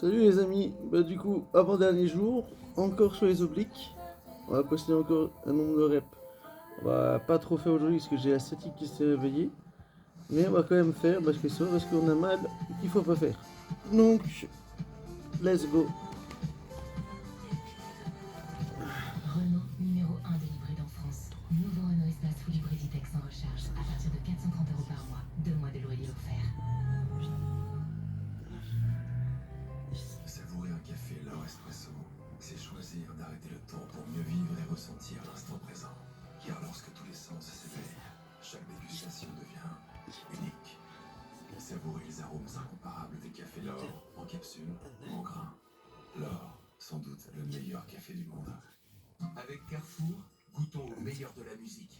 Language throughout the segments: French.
Salut les amis, bah du coup, avant-dernier jour, encore sur les obliques. On va poster encore un nombre de reps. On va pas trop faire aujourd'hui parce que j'ai la statique qui s'est réveillée. Mais on va quand même faire parce que c'est parce qu'on a mal qu'il faut pas faire. Donc, let's go. Renault, numéro 1 des hybrides en France. Nouveau Renault Espace Full Hybrid E-Tech sans recharge à partir de 430 € par mois. 2 mois de loyer offert. Savourer un café L'Or Espresso, c'est choisir d'arrêter le temps pour mieux vivre et ressentir l'instant présent. Car lorsque tous les sens s'éveillent, chaque dégustation devient unique. Savourer les arômes incomparables des cafés L'Or, en capsule ou en grain. L'Or, sans doute le meilleur café du monde. Avec Carrefour, goûtons au meilleur de la musique.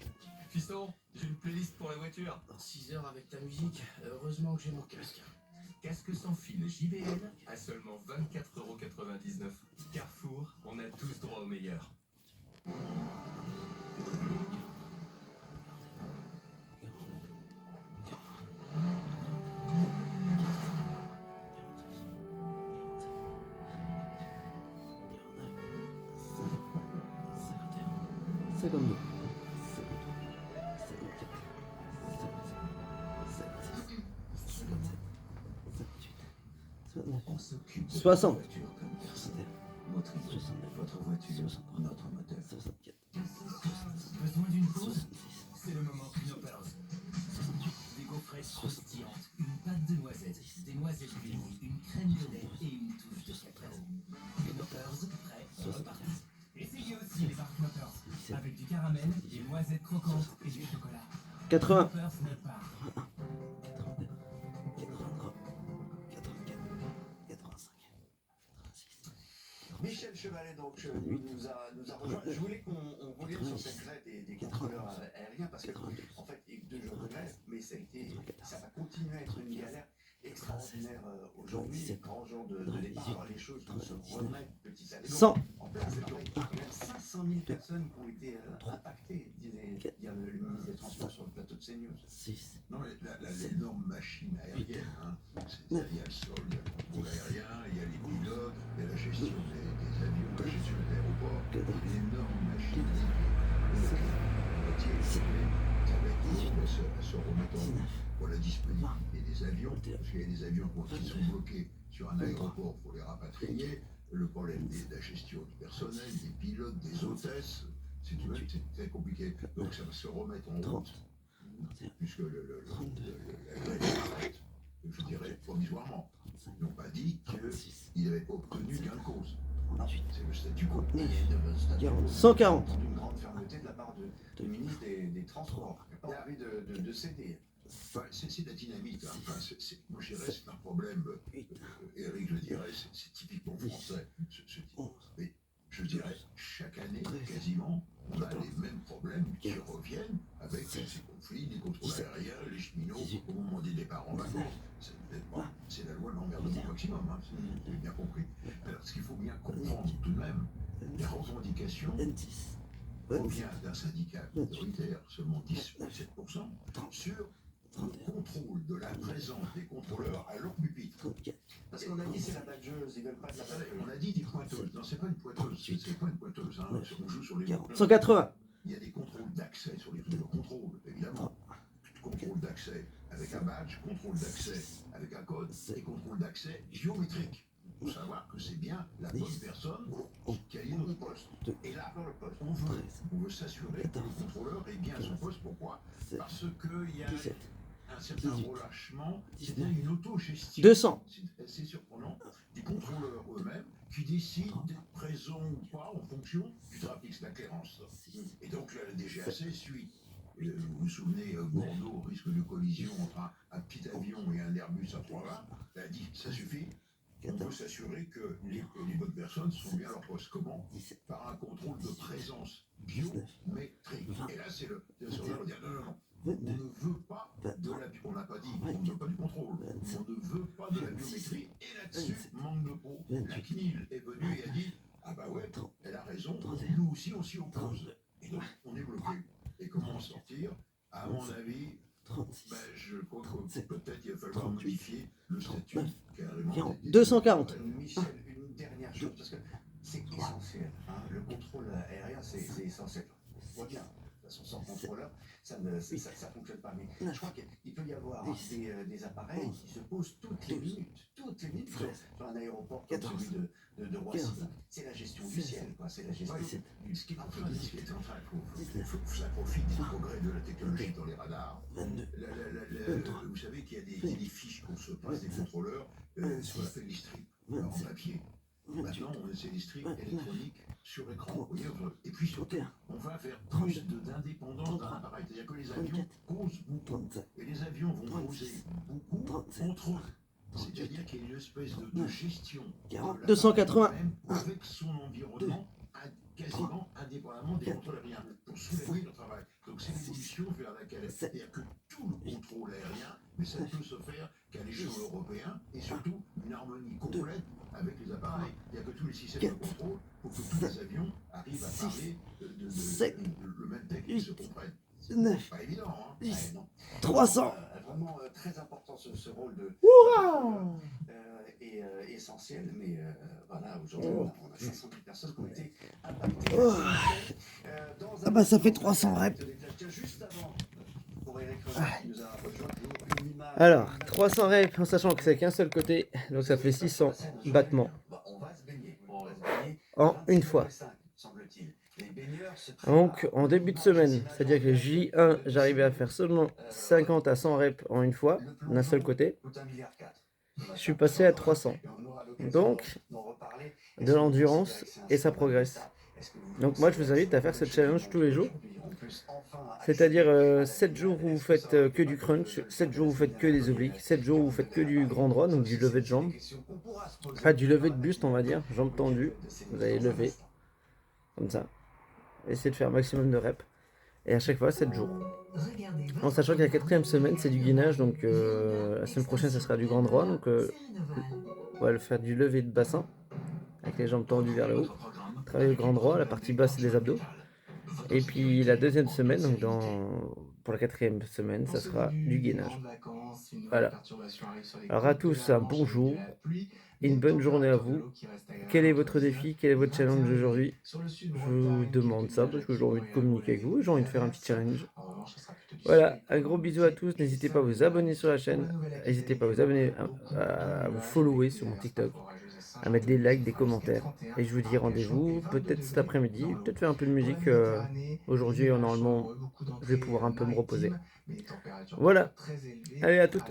Fiston, j'ai une playlist pour la voiture. 6 heures avec ta musique, heureusement que j'ai mon casque. Casque sans fil JBL à seulement 24,99 €. Carrefour, on a tous droit au meilleur. C'est comme nous. 60. Motrice, votre voiture, notre moteur. 64. Besoin d'une pause? C'est le moment Knoppers. Des gaufrettes croustillantes, une pâte de noisettes, des noisettes grillées, une crème de lait et une touche de cacao. Knoppers, prêt, reparti. Essayez aussi les barres Knoppers, avec du caramel, des noisettes croquantes et du chocolat. 80. Knoppers ne part. 85. Michel Chevalet donc nous a rejoint. Je voulais qu'on revienne sur cette grève des contrôleurs aériens parce que en fait il y a eu 2 jours de grève, mais ça va continuer à être une galère extraordinaire aujourd'hui, grand jour de départ. Alors les choses vont se remettre petit à petit. 100. En place, il y a quand même 500 000 personnes qui ont été impactées, disait hier le ministre des Transports sur le plateau de CNews. 6. Non, l'énorme machine aérienne, hein, il y a le sol, il y a le contrôle aérien, il y a les pilotes, il y a la gestion des avions, la gestion des aéroports, une énorme machine ça va être dur à se remettre en route pour la disponibilité des avions, parce qu'il y a des avions qui sont bloqués sur un aéroport pour les rapatrier, le problème de la gestion du personnel, des pilotes, des hôtesses, c'est très compliqué. Donc ça va se remettre en route, puisque la grève s'arrête, je dirais, provisoirement. Ils n'ont pas dit qu'ils n'avaient pas obtenu gain de cause. Non, c'est le statu quo. Il y a le statu quo 140. d'une grande fermeté de la part du ministre des Transports. Il n'a pas envie de céder. Enfin, c'est de la dynamique. Hein. Enfin, moi, je dirais, c'est un problème, Eric, je dirais, c'est typiquement français, ce type. Mais je dirais, chaque année, quasiment, on a les mêmes problèmes qui reviennent avec ces conflits, les contrôles aériens, les cheminots, au moment des départs en vacances. C'est la loi de l'emmerdement maximum, hein, vous avez bien compris. Alors, ce qu'il faut bien comprendre tout de même, la revendication provient d'un syndicat minoritaire, seulement 10,7%, sur le contrôle de la présence des contrôleurs à leur pupitre. Parce qu'on a dit c'est la badgeuse, ils veulent pas de la badgeuse. On a dit des pointeuses. Non, c'est pas une pointeuse. C'est pas une pointeuse. Hein. On joue sur les mots. 180. Il y a des contrôles d'accès sur les trucs de contrôle, évidemment. Contrôle d'accès avec un badge, contrôle d'accès avec un code et contrôle d'accès biométrique. Pour savoir que c'est bien la bonne personne qui a notre poste. Et là, dans le poste, on veut s'assurer que le contrôleur est bien à son poste. Pourquoi? Parce qu'il y a un certain relâchement, c'est-à-dire une autogestion. 200. C'est surprenant. Des contrôleurs eux-mêmes qui décident d'être présents ou pas en fonction du trafic, c'est la clairance. Et donc la DGAC suit. Vous vous souvenez, Bordeaux, risque de collision entre un petit avion et un Airbus A320, elle a dit ça suffit. On veut s'assurer que les bonnes personnes sont bien à leur poste. Comment? Par un contrôle de présence biométrique. Et là, c'est le surveillant dire non. On ne veut pas de la on n'a pas dit, on ne veut pas du contrôle. On ne veut pas de la biométrie. Et là-dessus, manque de peau. La CNIL est venue et a dit ah bah ouais, elle a raison, nous aussi on s'y oppose. Et donc on est bloqué. Et comment en sortir? À mon avis, je crois que peut-être il va falloir modifier le statut carrément. 240. chose parce que c'est essentiel. Hein. Le contrôle aérien, c'est essentiel. On voit bien. De toute façon, sans contrôleur, ça fonctionne pas. Mais je crois qu'il peut y avoir des appareils qui se posent toutes les minutes sur un aéroport comme celui de Roissy. C'est la gestion du ciel, quoi. C'est la gestion du Ce qui est en train ça profite du progrès de la technologie dans les radars. Vous savez qu'il y a des fiches qu'on se passe des contrôleurs, ce qu'on appelle les strips, en papier. Maintenant, c'est des strips électroniques sur écran. Vous voyez, et puis surtout, on va vers plus d'indépendance dans l'appareil. C'est-à-dire que les avions posent beaucoup. Et les avions vont poser beaucoup entre eux. C'est-à-dire qu'il y a une espèce de gestion de l'appareil 280. même avec son environnement quasiment indépendamment des contrôles aériens pour soulager le travail. Donc c'est l'évolution vers laquelle c'est-à-dire que tout le contrôle aérien, mais ça ne peut se faire qu'à l'échelle européenne et surtout une harmonie complète avec les appareils. C'est-à-dire que tous les systèmes de contrôle, pour que tous les avions arrivent à parler le même texte et se comprennent. C'est pas évident, hein? 10, non. 300. Vraiment très important ce rôle de est essentiel, mais voilà, aujourd'hui on a 500 000 personnes qui ont été impactées. Ah bah ça fait 300 reps. Juste avant, pour Eric qui nous a rejoint, une image. Alors, 300 reps en sachant que c'est qu'un seul côté, donc ça fait 600 battements On va se baigner. en une fois. Semble-t-il. Les baigneurs se Donc en début de semaine, c'est-à-dire que J1, j'arrivais à faire seulement 50 à 100 reps en une fois, d'un seul côté. Je suis passé à 300. Donc, de l'endurance et ça progresse. Donc moi, je vous invite à faire ce challenge tous les jours. C'est-à-dire 7 jours où vous faites que du crunch, 7 jours où vous faites que des obliques, 7 jours où vous faites que du grand droit, donc du lever de jambes. Enfin, du lever de buste, on va dire, jambes tendues. Vous allez lever, comme ça. Essayez de faire un maximum de reps. Et à chaque fois, 7 jours. En sachant que la 4e semaine, c'est du gainage. Donc la semaine prochaine, ça sera du grand droit. Donc on va faire du lever de bassin. Avec les jambes tendues vers le haut. Travailler le grand droit. La partie basse, c'est les abdos. Et puis la 2e semaine, donc pour la 4e semaine, ça sera du gainage. Voilà. Alors à tous, un bonjour. Et une bonne journée à vous. Quel est votre défi? Quel est votre challenge aujourd'hui? Je vous demande ça parce que j'ai envie de communiquer avec vous. J'ai envie de faire un petit challenge. Voilà, un gros bisou à tous. N'hésitez pas à vous abonner sur la chaîne. N'hésitez pas à vous abonner, à vous follower sur mon TikTok, à mettre des likes, des commentaires. Et je vous dis rendez-vous peut-être cet après-midi. Peut-être faire un peu de musique aujourd'hui. Normalement, je vais pouvoir un peu me reposer. Voilà. Allez, à toutes.